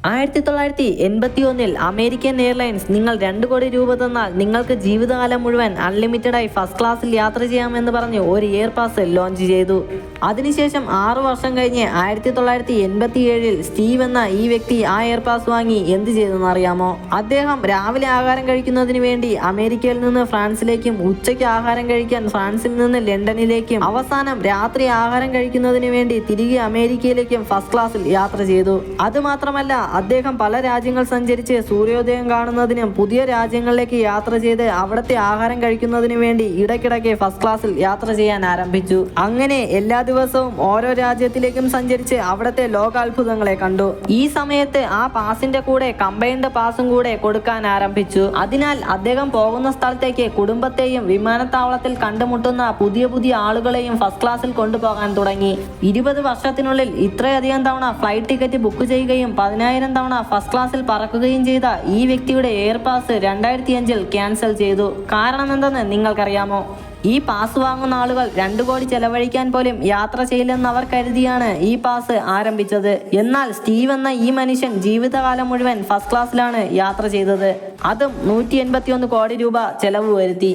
1981 American airlines നിങ്ങൾ 2 കോടി രൂപ തന്നാൽ നിങ്ങൾക്ക് ജീവിതകാലം മുഴുവൻ അൺലിമിറ്റഡായി ഫസ്റ്റ് ക്ലാസ്സിൽ യാത്ര ചെയ്യാമെന്ന് പറഞ്ഞ് ഒരു എയർ പാസ് ലോഞ്ച് ചെയ്തു. അതിനുശേഷം 6 വർഷം കഴിഞ്ഞ് 1987 സ്റ്റീവ് എന്ന ഈ വ്യക്തി ആ എയർ പാസ് വാങ്ങി എന്ത് ചെയ്തെന്ന് അറിയാമോ? അദ്ദേഹം രാവിലെ ആഹാരം കഴിക്കുന്നതിന് വേണ്ടി അമേരിക്കയിൽ നിന്ന് ഫ്രാൻസിലേക്കും, ഉച്ചയ്ക്ക് ആഹാരം കഴിക്കാൻ ഫ്രാൻസിൽ നിന്ന് ലണ്ടനിലേക്കും, അവസാനം രാത്രി ആഹാരം കഴിക്കുന്നതിന് വേണ്ടി തിരികെ അമേരിക്കയിലേക്കും ഫസ്റ്റ് ക്ലാസ്സിൽ യാത്ര ചെയ്തു. അതുമാത്രമല്ല, അദ്ദേഹം പല രാജ്യങ്ങൾ സഞ്ചരിച്ച് സൂര്യോദയം കാണുന്നതിനും പുതിയ രാജ്യങ്ങളിലേക്ക് യാത്ര ചെയ്ത് അവിടുത്തെ ആഹാരം കഴിക്കുന്നതിന് വേണ്ടി ഇടയ്ക്കിടയ്ക്ക് ഫസ്റ്റ് ക്ലാസ്സിൽ യാത്ര ചെയ്യാൻ ആരംഭിച്ചു. അങ്ങനെ എല്ലാ ദിവസവും ഓരോ രാജ്യത്തിലേക്കും സഞ്ചരിച്ച് അവിടുത്തെ ലോകാത്ഭുതങ്ങളെ കണ്ടു. ഈ സമയത്ത് ആ പാസിന്റെ കൂടെ കമ്പൈൻഡ് പാസും കൂടെ കൊടുക്കാൻ ആരംഭിച്ചു. അതിനാൽ അദ്ദേഹം പോകുന്ന സ്ഥലത്തേക്ക് കുടുംബത്തെയും വിമാനത്താവളത്തിൽ കണ്ടുമുട്ടുന്ന പുതിയ പുതിയ ആളുകളെയും ഫസ്റ്റ് ക്ലാസ്സിൽ കൊണ്ടുപോകാൻ തുടങ്ങി. 20 വർഷത്തിനുള്ളിൽ ഇത്രയധികം തവണ ഫ്ലൈറ്റ് ടിക്കറ്റ് ബുക്ക് ചെയ്യുകയും 10,000 തവണ ഫസ്റ്റ് ക്ലാസ്സിൽ പറക്കുകയും ചെയ്ത ഈ വ്യക്തിയുടെ എയർ പാസ് 2005 ക്യാൻസൽ ചെയ്തു. കാരണം എന്തെന്ന് നിങ്ങൾക്കറിയാമോ? ഈ പാസ് വാങ്ങുന്ന ആളുകൾ 2 കോടി ചെലവഴിക്കാൻ പോലും യാത്ര ചെയ്യില്ലെന്ന് അവർ കരുതിയാണ് ഈ പാസ് ആരംഭിച്ചത്. എന്നാൽ സ്റ്റീവ് എന്ന ഈ മനുഷ്യൻ ജീവിതകാലം മുഴുവൻ ഫസ്റ്റ് ക്ലാസ്സിലാണ് യാത്ര ചെയ്തത്. അതും 181 കോടി രൂപ ചെലവ് വരുത്തി.